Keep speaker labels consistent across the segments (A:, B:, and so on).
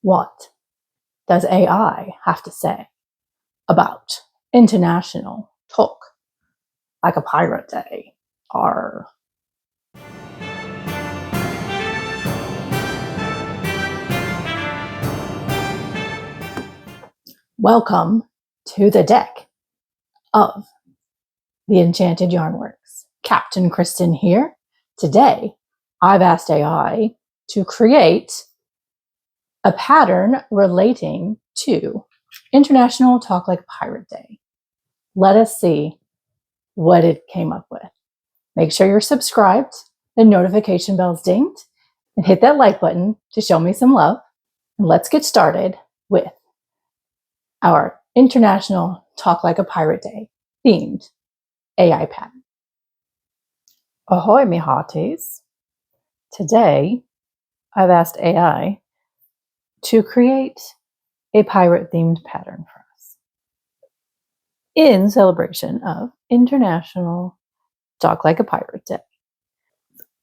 A: What does AI have to say about International Talk Like a Pirate Day? Arr. Welcome to the deck of the Enchanted Yarnworks. Captain Kristen here. Today, I've asked AI to create a pattern relating to International Talk Like Pirate Day. Let us see what it came up with. Make sure you're subscribed, the notification bell's dinged, and hit that like button to show me some love. And let's get started with our International Talk Like a Pirate Day themed AI pattern. Ahoy, me hearties. Today, I've asked AI to create a pirate-themed pattern for us in celebration of International Talk Like a Pirate Day.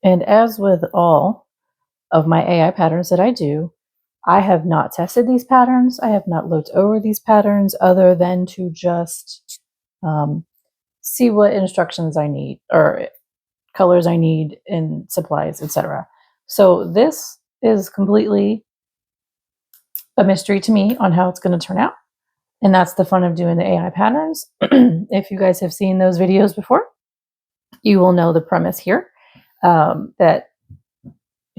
A: And as with all of my AI patterns that I do, I have not tested these patterns. I have not looked over these patterns other than to just see what instructions I need or colors I need and supplies, etc. So this is completely a mystery to me on how it's going to turn out. And that's the fun of doing the AI patterns. If you guys have seen those videos before, you will know the premise here, that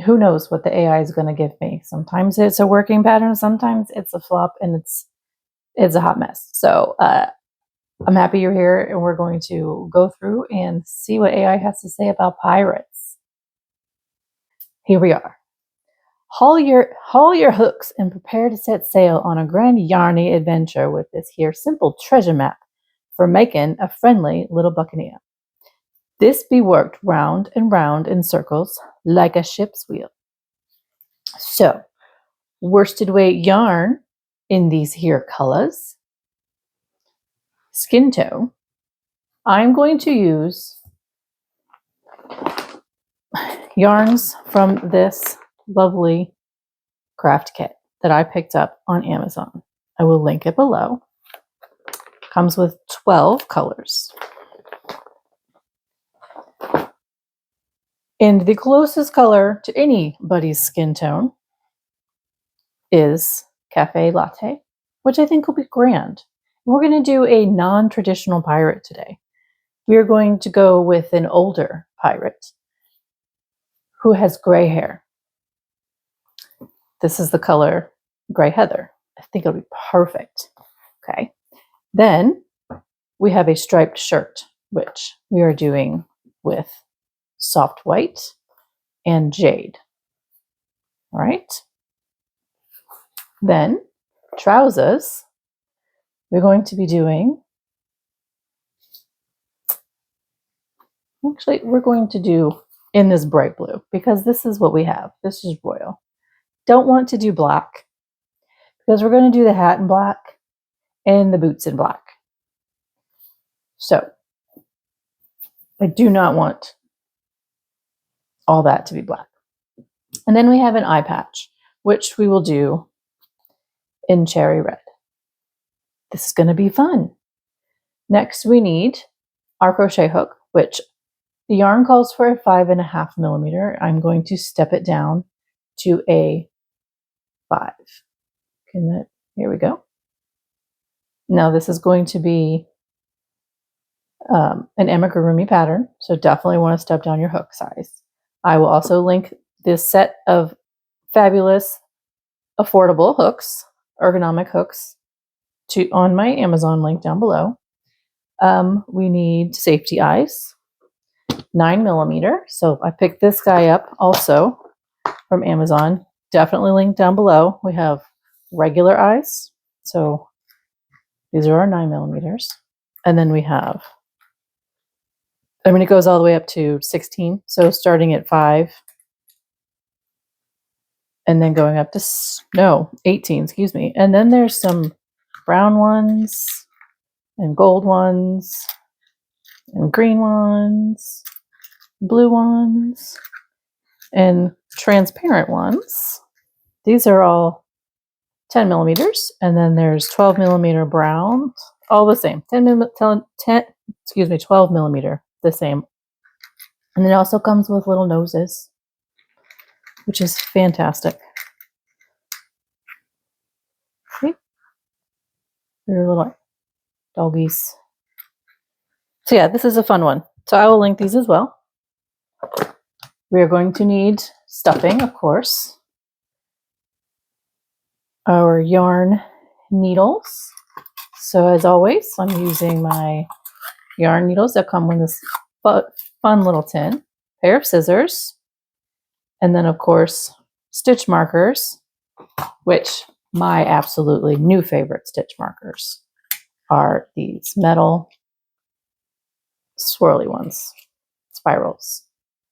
A: who knows what the AI is going to give me. Sometimes it's a working pattern, sometimes it's a flop, and it's a hot mess. So I'm happy you're here, and we're going to go through and see what AI has to say about pirates. Here we are. Haul your hooks and prepare to set sail on a grand yarny adventure with this here simple treasure map for making a friendly little buccaneer. This be worked round and round in circles like a ship's wheel. So, worsted weight yarn in these here colors. Skin tone. I'm going to use yarns from this lovely craft kit that I picked up on Amazon. I will link it below. Comes with 12 colors. And the closest color to anybody's skin tone is Cafe Latte, which I think will be grand. We're going to do a non-traditional pirate today. We are going to go with an older pirate who has gray hair. This is the color Gray Heather. I think it'll be perfect. Okay. Then we have a striped shirt, which we are doing with soft white and jade. All right. Then trousers, we're going to be doing, actually, we're going to do in this bright blue because this is what we have. This is royal. Don't want to do black because we're going to do the hat in black and the boots in black. So I do not want all that to be black. And then we have an eye patch, which we will do in cherry red. This is going to be fun. Next, we need our crochet hook, which the yarn calls for a 5.5 millimeter. I'm going to step it down to a 5. Here we go. Now this is going to be an amigurumi pattern, so definitely want to step down your hook size. I will also link this set of fabulous, affordable hooks, ergonomic hooks, on my Amazon link down below. We need safety eyes, 9 millimeter. So I picked this guy up also from Amazon. Definitely linked down below. We have regular eyes. So these are our 9 millimeters. And then we have, it goes all the way up to 16. So starting at 5 and then going up to 18, excuse me. And then there's some brown ones and gold ones and green ones, blue ones, and transparent ones. These are all 10 millimeters, and then there's 12 millimeter brown, all the same, 12 millimeter, the same. And it also comes with little noses, which is fantastic. See? They're little doggies. So yeah, this is a fun one. So I will link these as well. We are going to need stuffing, of course. Our yarn needles. So as always, I'm using my yarn needles that come with this fun little tin, pair of scissors, and then of course stitch markers, which my absolutely new favorite stitch markers are these metal swirly ones, spirals.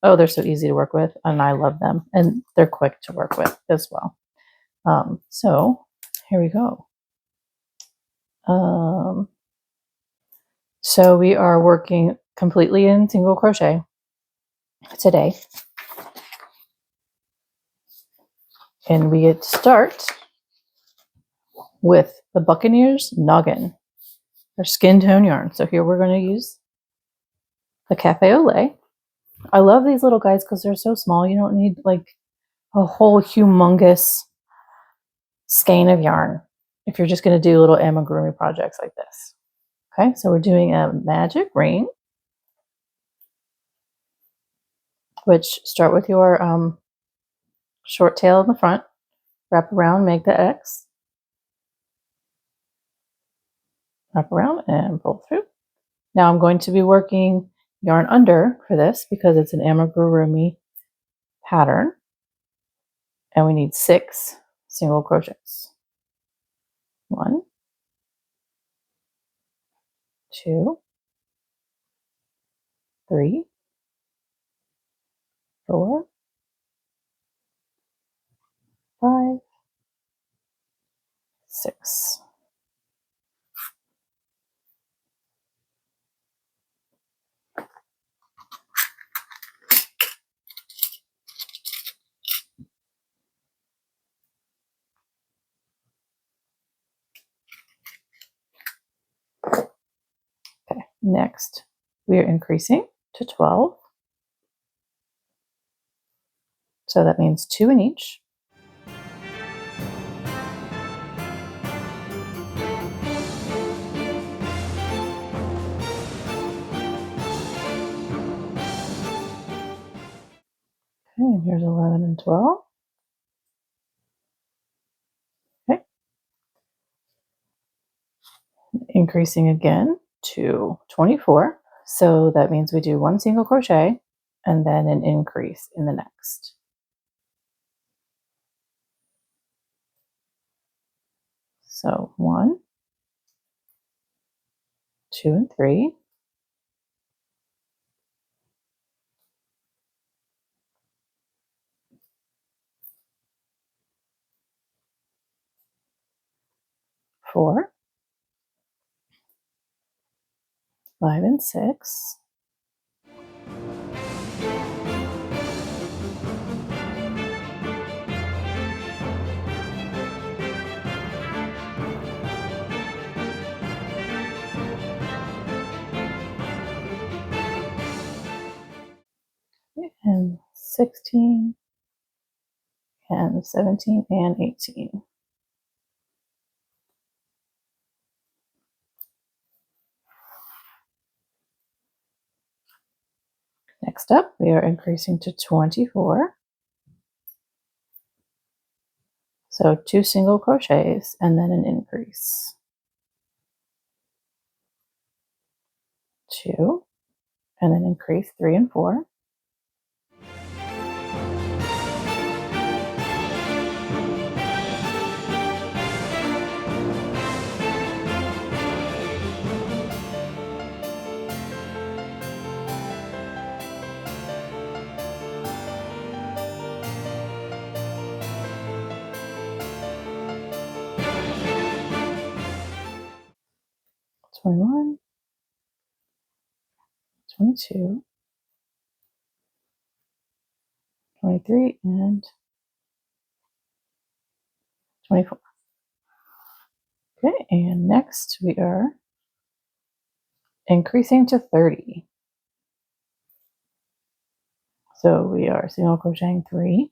A: Oh, they're so easy to work with, and I love them, and they're quick to work with as well. So here we go. So we are working completely in single crochet today. And we get to start with the Buccaneers Noggin, or skin tone yarn. So here we're going to use the Cafe au lait. I love these little guys because they're so small. You don't need like a whole humongous skein of yarn if you're just going to do little amigurumi projects like this. Okay, so we're doing a magic ring, which start with your short tail in the front, wrap around, make the X, wrap around and pull through. Now I'm going to be working yarn under for this because it's an amigurumi pattern, and we need 6 single crochets. 1, 2, 3, 4, 5, 6. Okay, next we are increasing to 12. So that means 2 in each. Okay, and here's 11 and 12. Okay. Increasing again to 24. So that means we do 1 single crochet and then an increase in the next. So 1, 2 and 3. 4, 5 and 6. And 16 and 17 and 18. Next up, we are increasing to 24. So 2 single crochets and then an increase. 2 and then increase 3 and 4. 21, 22, 23, and 24. Okay, and next we are increasing to 30. So we are single crocheting 3,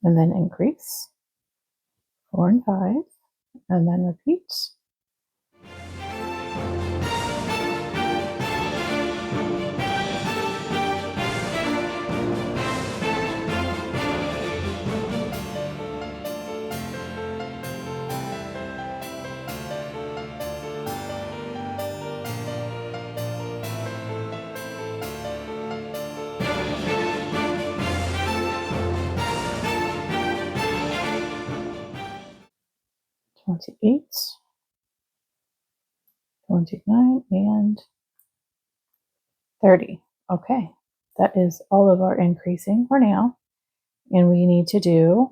A: and then increase 4 and 5, and then repeat. 28, 29, and 30. Okay, that is all of our increasing for now. And we need to do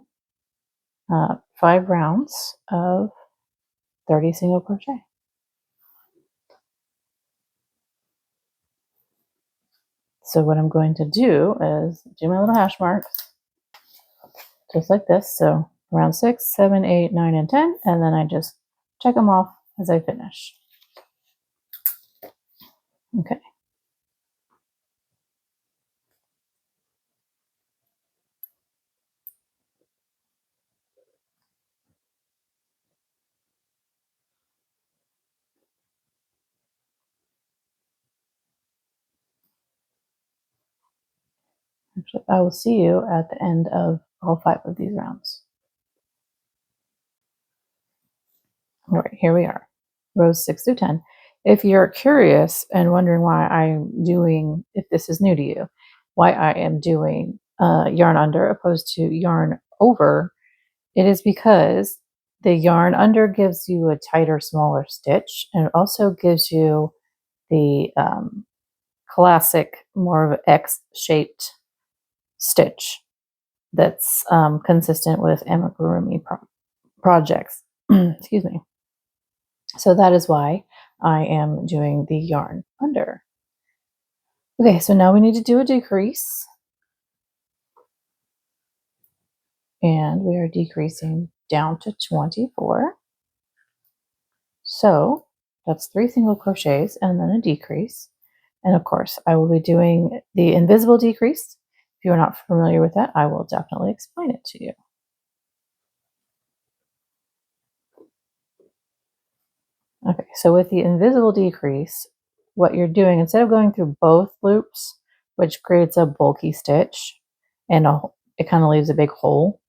A: 5 rounds of 30 single crochet. So what I'm going to do is do my little hash marks, just like this. So round 6, 7, 8, 9, and 10, and then I just check them off as I finish. Okay. Actually, I will see you at the end of all 5 of these rounds. All right, here we are, rows 6 through 10. If you're curious and wondering why I'm doing, if this is new to you, why I am doing yarn under opposed to yarn over, it is because the yarn under gives you a tighter, smaller stitch, and it also gives you the classic, more of an X-shaped stitch that's consistent with amigurumi projects. Excuse me. So that is why I am doing the yarn under. Okay, so now we need to do a decrease. And we are decreasing down to 24. So that's 3 single crochets and then a decrease. And of course, I will be doing the invisible decrease. If you're not familiar with that, I will definitely explain it to you. Okay, so with the invisible decrease, what you're doing, instead of going through both loops, which creates a bulky stitch and it kind of leaves a big hole,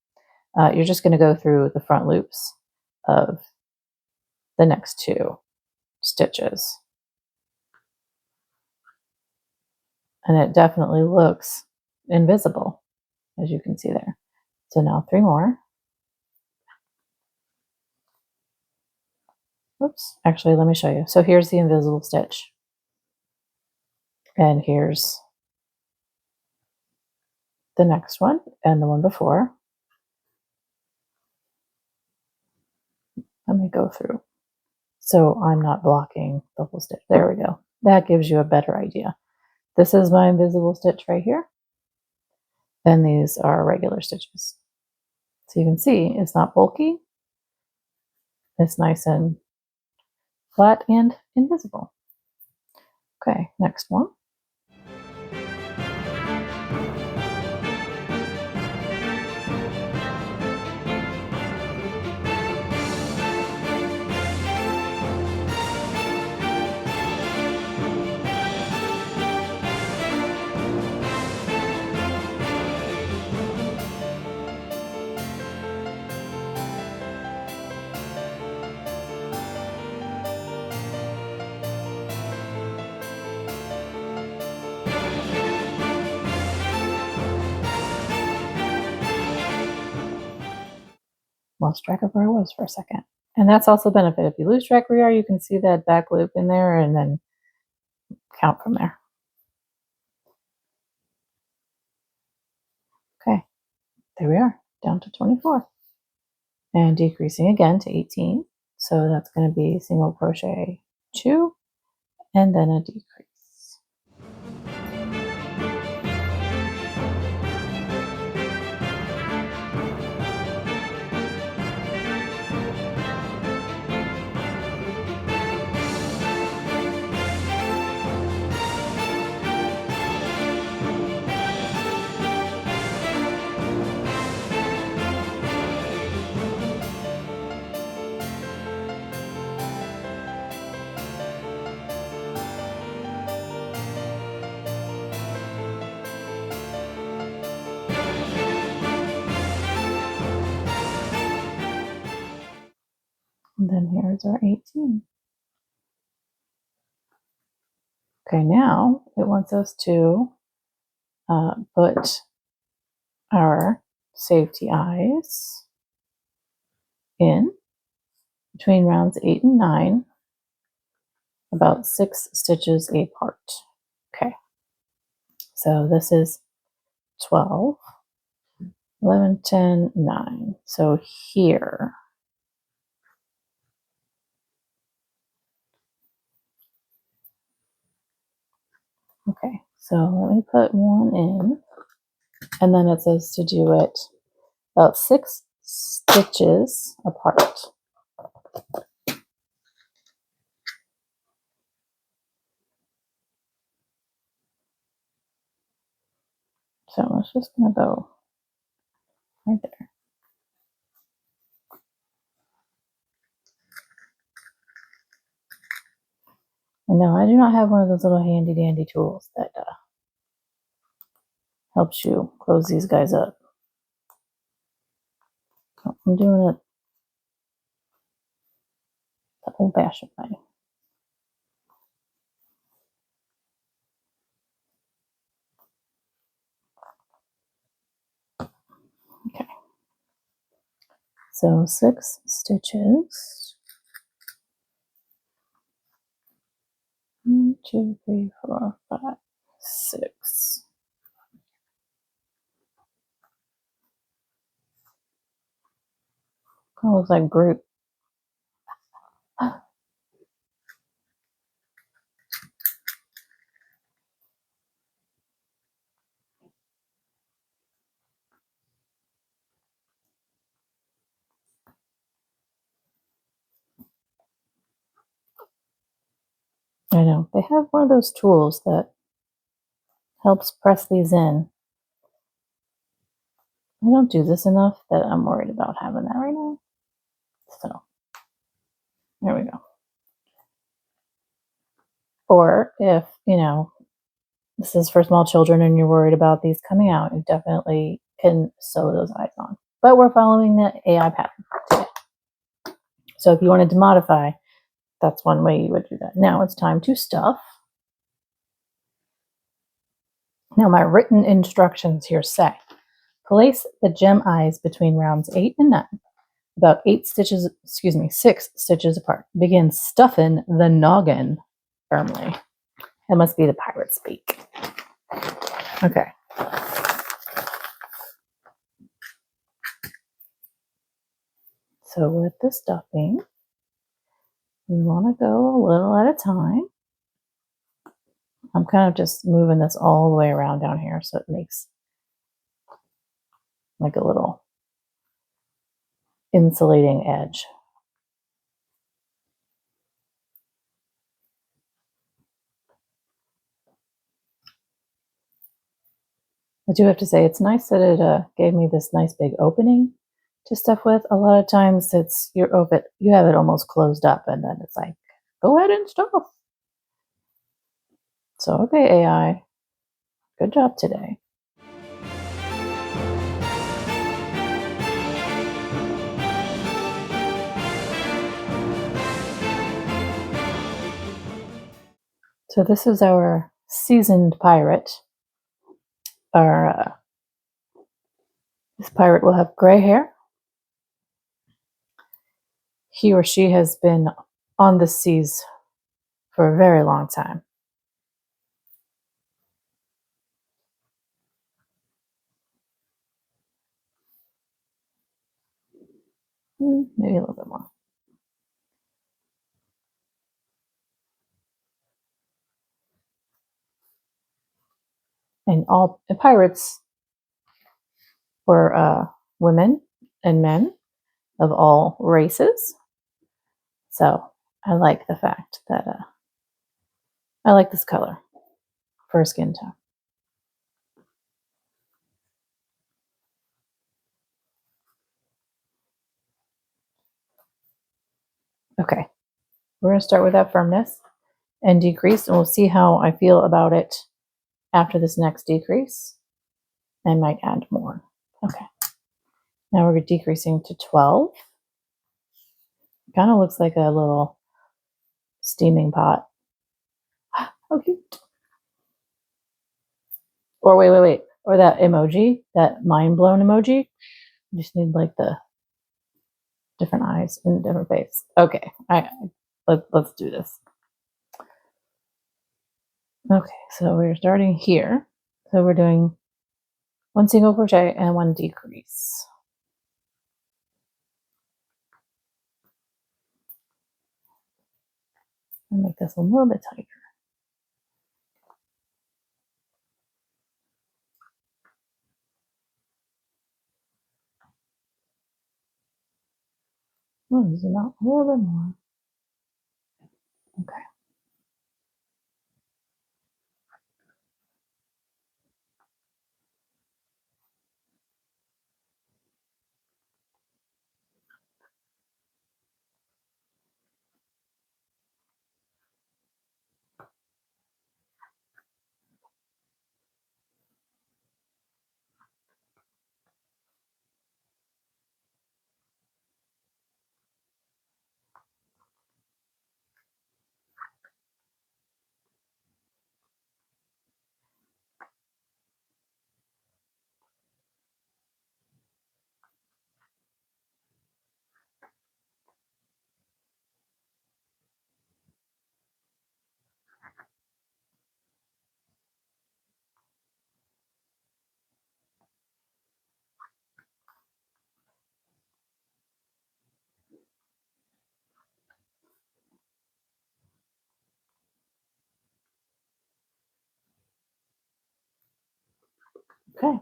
A: you're just going to go through the front loops of the next 2 stitches. And it definitely looks invisible, as you can see there. So now 3 more. Oops, actually, let me show you. So here's the invisible stitch. And here's the next one and the one before. Let me go through. So I'm not blocking the whole stitch. There we go. That gives you a better idea. This is my invisible stitch right here. And these are regular stitches. So you can see it's not bulky. It's nice and flat and invisible. Okay, next one. Lost track of where I was for a second. And that's also a benefit. If you lose track where you are, you can see that back loop in there and then count from there. Okay, there we are, down to 24. And decreasing again to 18. So that's going to be single crochet 2 and then a decrease. then here's our 18. Okay, now it wants us to put our safety eyes in between rounds 8 and 9, about 6 stitches apart. Okay, so this is 12, 11, 10, 9. So here, okay, so let me put one in, and then it says to do it about 6 stitches apart. So it's just gonna go right there. And no, I do not have one of those little handy dandy tools that helps you close these guys up. I'm doing it the old-fashioned way. Okay. So 6 stitches. 1, 2, 3, 4, 5, 6. Kind of looks like Groot. I know. They have one of those tools that helps press these in. I don't do this enough that I'm worried about having that right now. So, there we go. Or if, this is for small children and you're worried about these coming out, you definitely can sew those eyes on. But we're following the AI pattern today. So if you wanted to modify, that's one way you would do that. Now it's time to stuff. Now my written instructions here say, place the gem eyes between rounds 8 and 9, about 6 stitches apart. Begin stuffing the noggin firmly. That must be the pirate speak. Okay. So with the stuffing, we want to go a little at a time. I'm kind of just moving this all the way around down here so it makes like a little insulating edge. I do have to say, it's nice that it gave me this nice big opening to stuff with. A lot of times you have it almost closed up and then it's like, go ahead and stuff. So, okay, AI, good job today. So this is our seasoned pirate. This pirate will have gray hair. He or she has been on the seas for a very long time. Maybe a little bit more. And all pirates were women and men of all races. So I like the fact that I like this color for a skin tone. Okay, we're going to start with that firmness and decrease, and we'll see how I feel about it after this next decrease. I might add more. Okay, now we're decreasing to 12. Kind of looks like a little steaming pot. How cute. Or wait. Or that emoji, that mind blown emoji. You just need like the different eyes and different face. Okay, let's do this. Okay, so we're starting here. So we're doing 1 single crochet and 1 decrease. I'll make this a little bit tighter. Oh, zoom out a little bit more. Okay. Okay.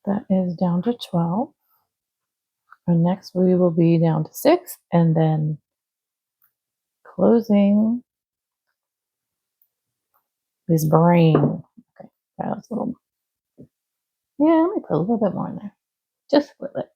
A: That is down to 12. And next we will be down to 6 and then closing this brain. Okay, that's a little. Yeah, let me put a little bit more in there. Just a little bit.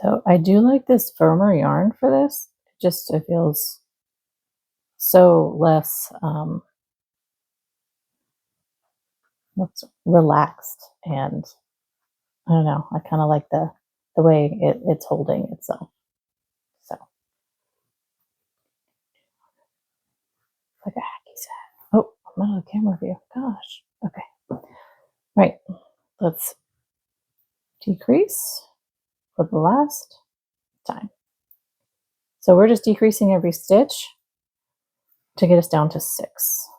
A: So I do like this firmer yarn for this. It feels so less looks relaxed, and I don't know. I kind of like the way it's holding itself. So like a hacky sack. Oh, I'm out of the camera view. Gosh. Okay. Right. Let's decrease for the last time. So we're just decreasing every stitch to get us down to 6.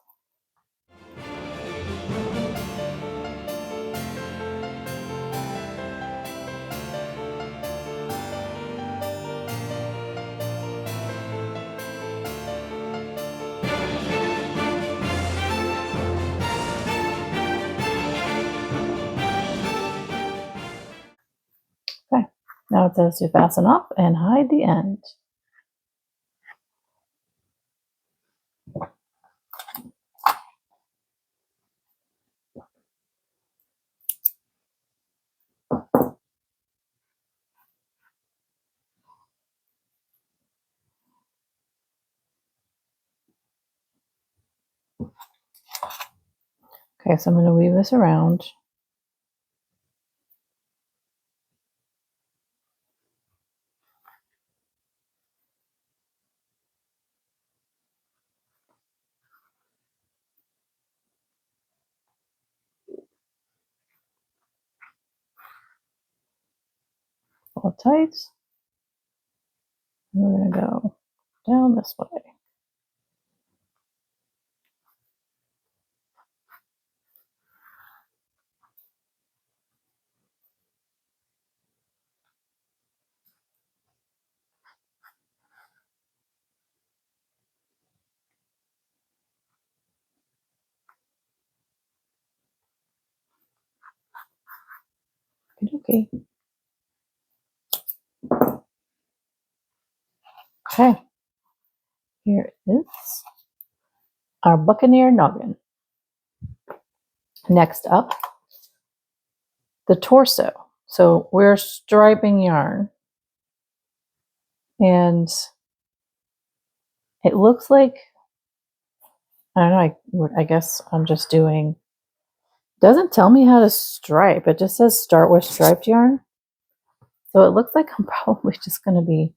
A: Okay, now it says to fasten off and hide the end. Okay, so I'm going to weave this around. Pull it tight. And we're going to go down this way. Okay. Okay. Here is our Buccaneer noggin. Next up, the torso. So we're striping yarn, and it looks like, I don't know, I guess I'm just doing, doesn't tell me how to stripe. It just says start with striped yarn. So it looks like I'm probably just going to be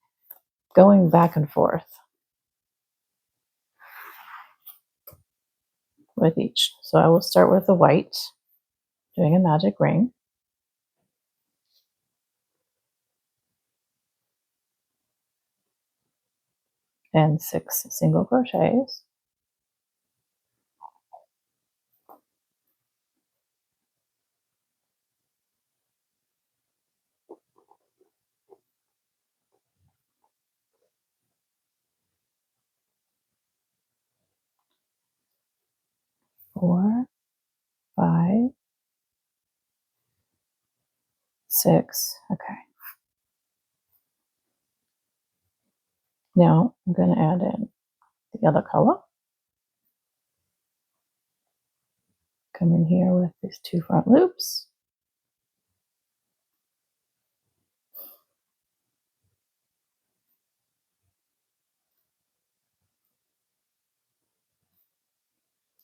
A: going back and forth with each. So I will start with the white, doing a magic ring. And 6 single crochets. Four, 5, 6. Okay. Now I'm going to add in the other color. Come in here with these 2 front loops.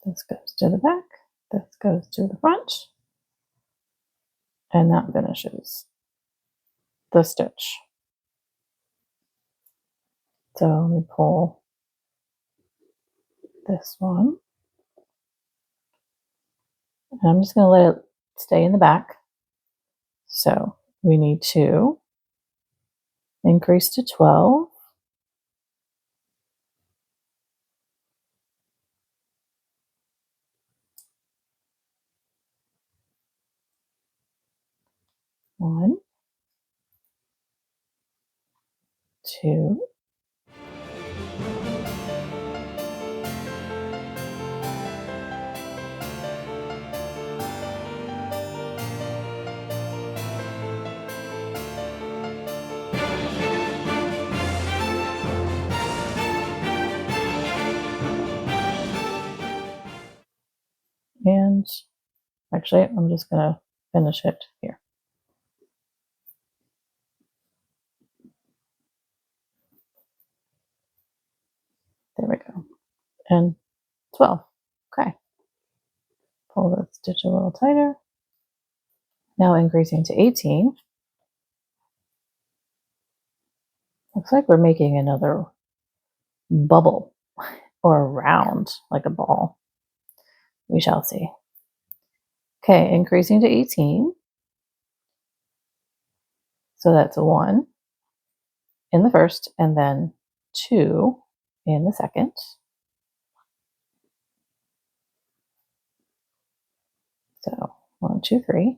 A: This goes to the back, this goes to the front, and that finishes the stitch. So let me pull this one, and I'm just going to let it stay in the back. So we need to increase to 12. One, 2, and actually I'm just going to finish it here. There we go. And 12. Okay. Pull the stitch a little tighter. Now increasing to 18. Looks like we're making another bubble or a round, like a ball. We shall see. Okay, increasing to 18. So that's a 1 in the first and then 2 in the second. So 1, 2, 3.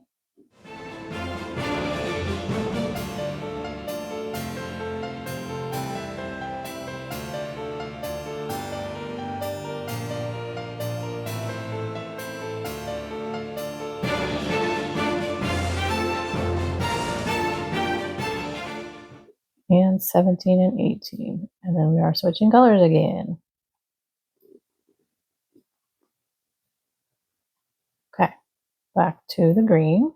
A: And 17 and 18. And then we are switching colors again. Okay, back to the green.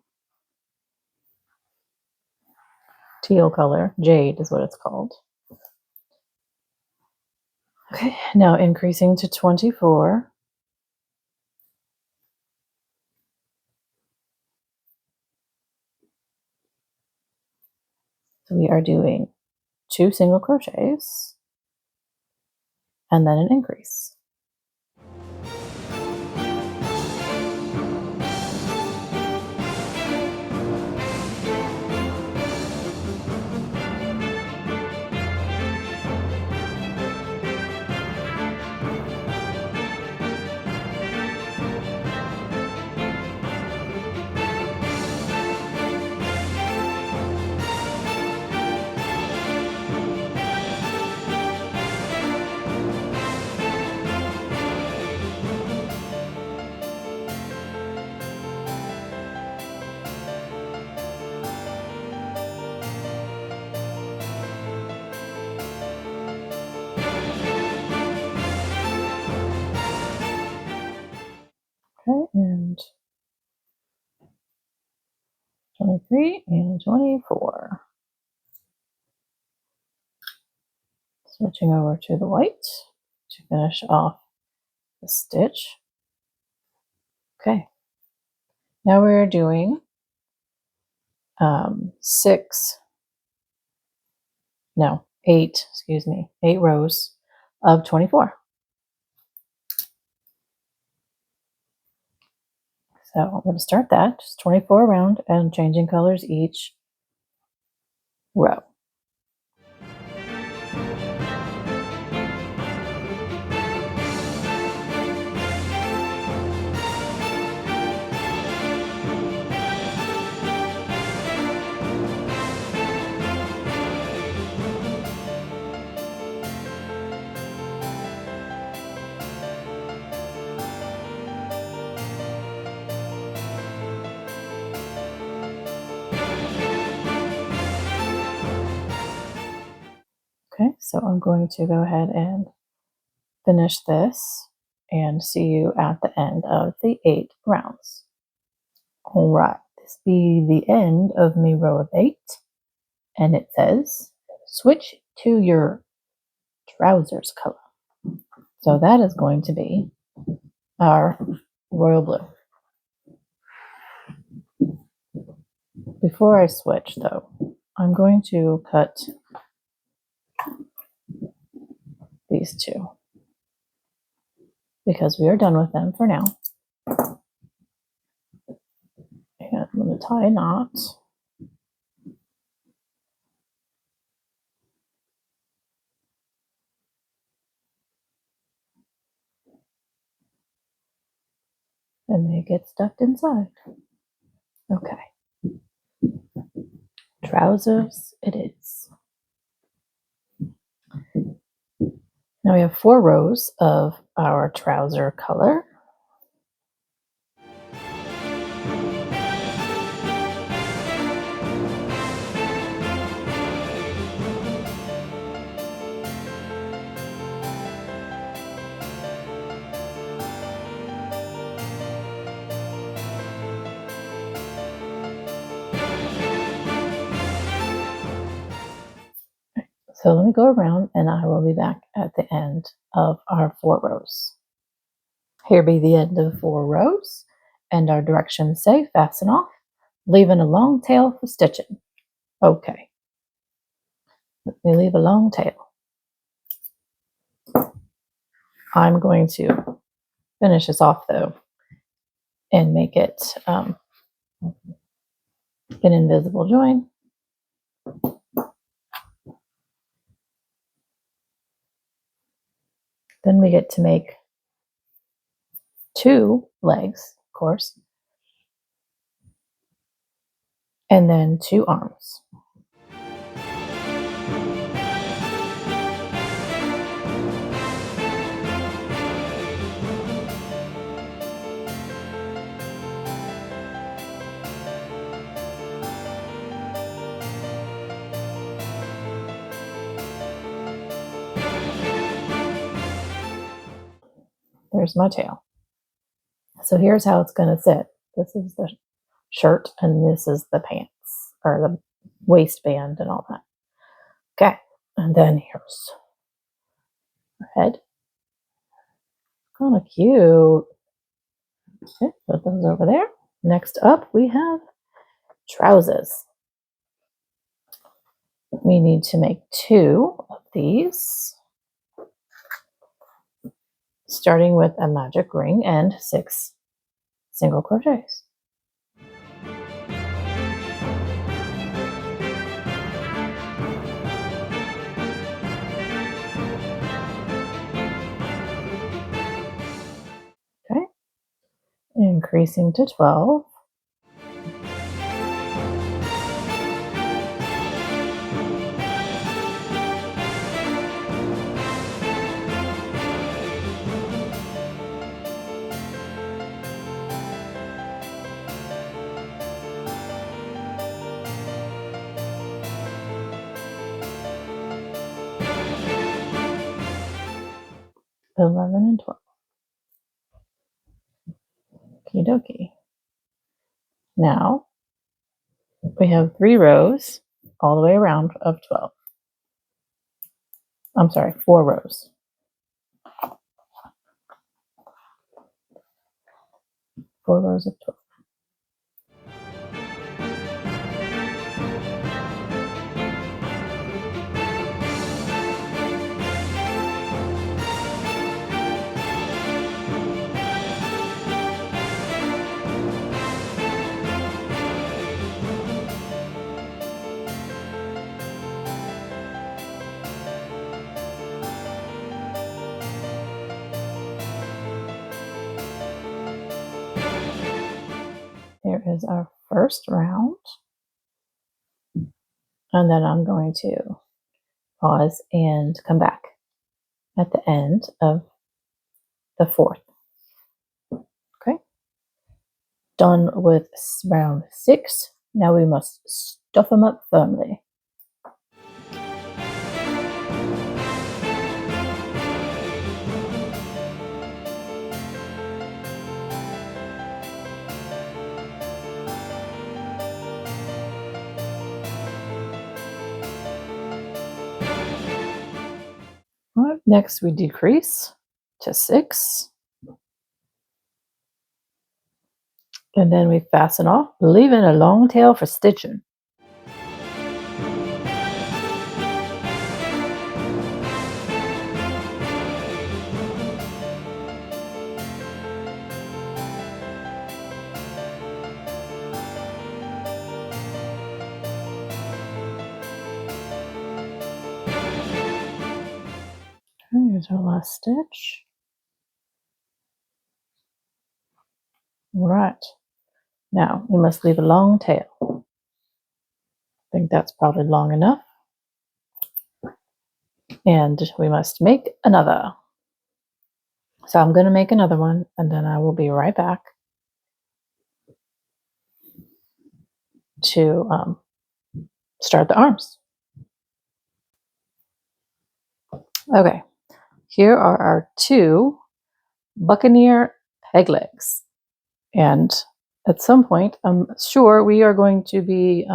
A: Teal color, jade is what it's called. Okay, now increasing to 24. So we are doing 2 single crochets and then an increase. Okay, and 23 and 24. Switching over to the white to finish off the stitch. Okay, now we're doing 8 rows of 24. So I'm going to start that, just 24 around and changing colors each row. Okay, so I'm going to go ahead and finish this and see you at the end of the 8 rounds. All right, this be the end of my row of 8, and it says switch to your trousers color. So that is going to be our royal blue. Before I switch though, I'm going to cut these two because we are done with them for now. And I'm going to tie a knot. And they get stuck inside. Okay. Trousers it is. Now we have 4 rows of our trouser color. So let me go around and I will be back at the end of our 4 rows. Here be the end of 4 rows, and our directions say fasten off, leaving a long tail for stitching. Okay, let me leave a long tail. I'm going to finish this off though and make it an invisible join. Then we get to make 2 legs, of course, and then 2 arms. There's my tail. So here's how it's going to sit. This is the shirt and this is the pants or the waistband and all that. Okay, and then here's her head. Kind of cute. Okay, put those over there. Next up, we have trousers. We need to make 2 of these, starting with a magic ring and 6 single crochets. Okay, increasing to 12. $11 and $12. Okie dokie. Now We have 3 rows all the way around of 12. I'm sorry, 4 rows. 4 rows of 12. Here is our first round. And then I'm going to pause and come back at the end of the 4th. Okay. Done with round 6. Now we must stuff them up firmly. All right, next we decrease to 6. And then we fasten off, leaving a long tail for stitching. Here's our last stitch. All right. Now we must leave a long tail. I think that's probably long enough. And we must make another. So I'm going to make another one, and then I will be right back to start the arms. Okay, here are our 2 buccaneer peg legs. And at some point, I'm sure we are going to be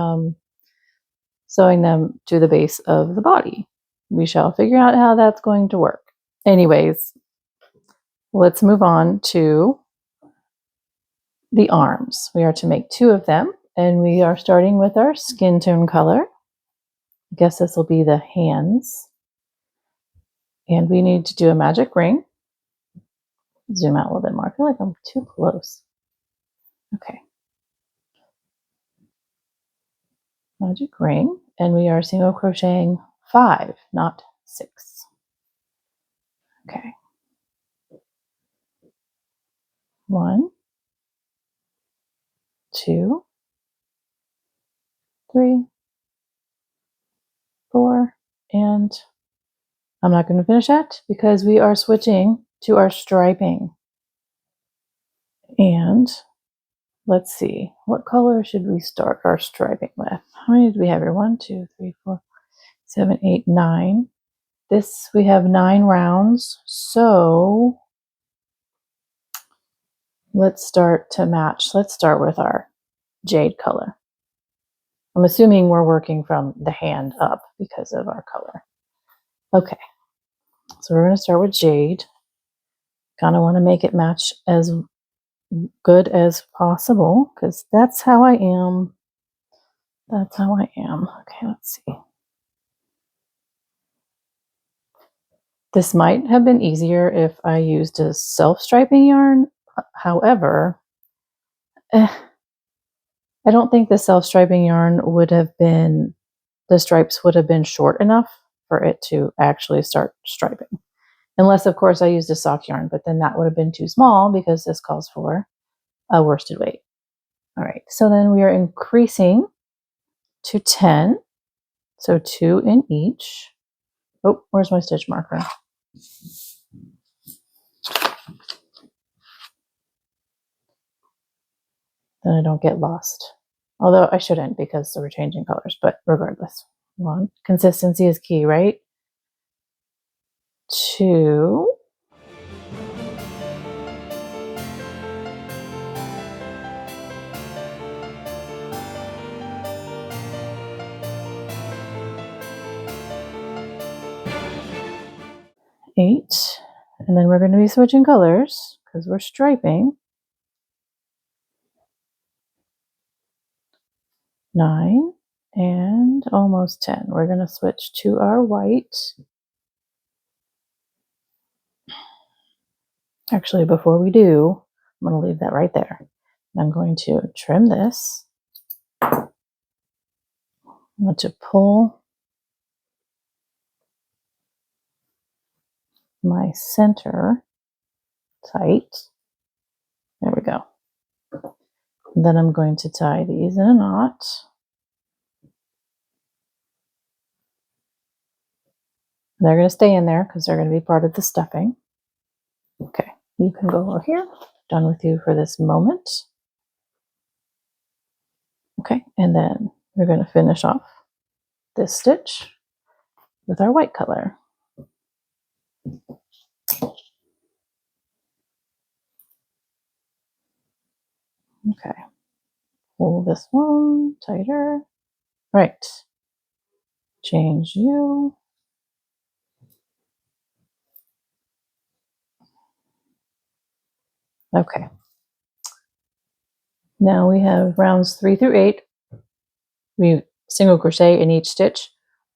A: sewing them to the base of the body. We shall figure out how that's going to work. Anyways, let's move on to the arms. We are to make 2 of them, and we are starting with our skin tone color. I guess this will be the hands. And we need to do a magic ring. Zoom out a little bit more. I feel like I'm too close. Okay. Magic ring. And we are single crocheting 5, not 6. Okay. 1, 2, 3, 4, and I'm not going to finish that because we are switching to our striping. And let's see, what color should we start our striping with? How many do we have here? 1, 2, 3, 4, 7, 8, 9. This, we have 9 rounds. So let's start to match. Let's start with our jade color. I'm assuming we're working from the hand up because of our color. Okay, so we're going to start with jade. Kind of want to make it match as good as possible because that's how I am. That's how I am. Okay, let's see. This might have been easier if I used a self-striping yarn. However, I don't think the self-striping yarn would have been, the stripes would have been short enough for it to actually start striping. Unless, of course, I used a sock yarn, but then that would have been too small because this calls for a worsted weight. All right, so then we are increasing to 10. So 2 in each. Oh, where's my stitch marker? Then I don't get lost. Although I shouldn't because we're changing colors, but regardless. 1, consistency is key, right? 2. 8, and then we're going to be switching colors because we're striping. 9 and almost 10. We're going to switch to our white. Actually, before we do, I'm going to leave that right there. I'm going to trim this. I'm going to pull my center tight. There we go. And then I'm going to tie these in a knot. They're going to stay in there because they're going to be part of the stuffing. Okay, you can go over here. Done with you for this moment. Okay, and then we're going to finish off this stitch with our white color. Okay, pull this one tighter. Right, change you. Okay, now we have rounds 3 through 8. We single crochet in each stitch,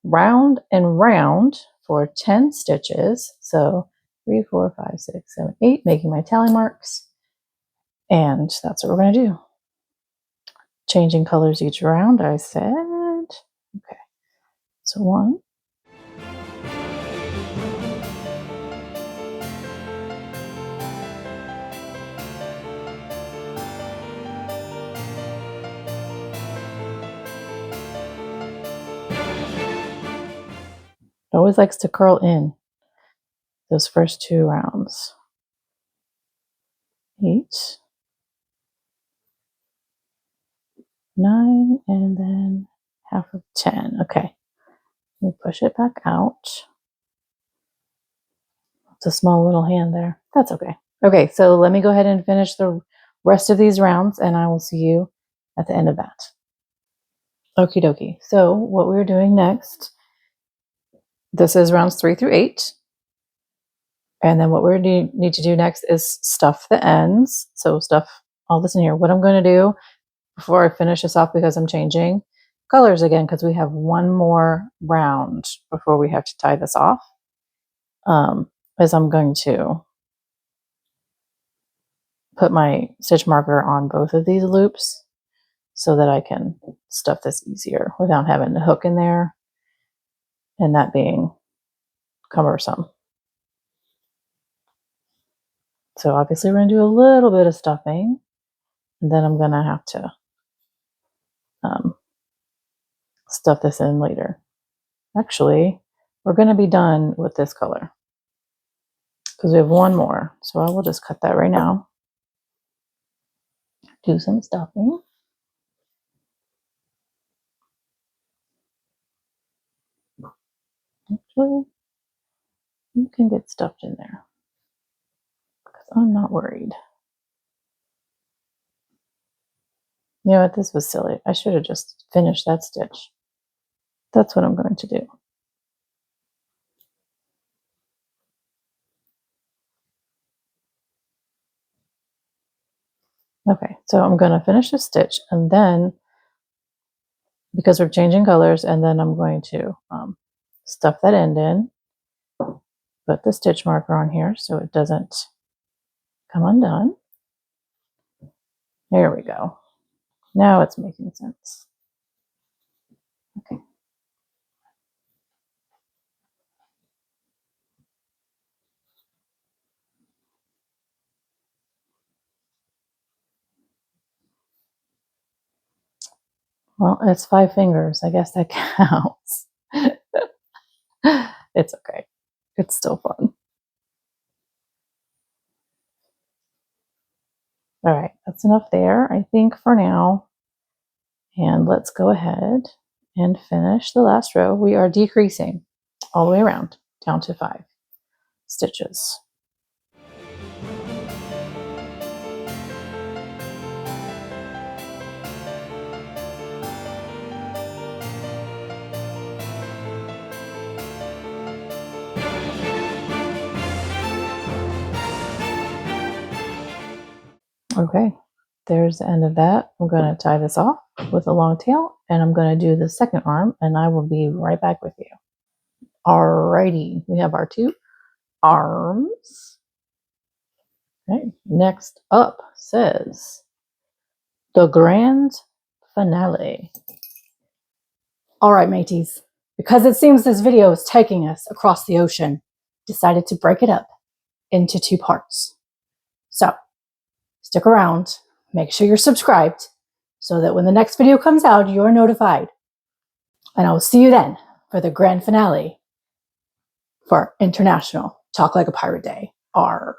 A: round and round for 10 stitches. So 3, 4, 5, 6, 7, 8, making my tally marks. And that's what we're going to do. Changing colors each round, I said. Okay, so 1. It always likes to curl in those first 2 rounds. 8, 9, and then half of 10. Okay, let me push it back out. It's a small little hand there. That's okay. Okay, so let me go ahead and finish the rest of these rounds, and I will see you at the end of that. Okie dokie. So what we're doing next, this is rounds 3 through 8. And then what we need to do next is stuff the ends. So stuff all this in here. What I'm going to do before I finish this off, because I'm changing colors again, because we have one more round before we have to tie this off, is I'm going to put my stitch marker on both of these loops so that I can stuff this easier without having to hook in there and that being cumbersome. So obviously we're going to do a little bit of stuffing, and then I'm going to have to stuff this in later. Actually, we're going to be done with this color because we have one more. So I will just cut that right now. Do some stuffing. Actually, you can get stuffed in there because I'm not worried. You know what? This was silly. I should have just finished that stitch. That's what I'm going to do. Okay, so I'm going to finish this stitch, and then because we're changing colors, and then I'm going to stuff that end in, put the stitch marker on here so it doesn't come undone. There we go. Now it's making sense. Okay. Well, it's 5 fingers. I guess that counts. It's okay. It's still fun. All right, that's enough there, I think, for now. And let's go ahead and finish the last row. We are decreasing all the way around down to 5 stitches. Okay, there's the end of that. I'm going to tie this off with a long tail, and I'm going to do the second arm, and I will be right back with you. Alrighty, we have our 2 arms. Okay, next up says the grand finale. All right, mateys, because it seems this video is taking us across the ocean, decided to break it up into 2 parts. So stick around, make sure you're subscribed so that when the next video comes out, you're notified. And I will see you then for the grand finale for International Talk Like a Pirate Day. Arr.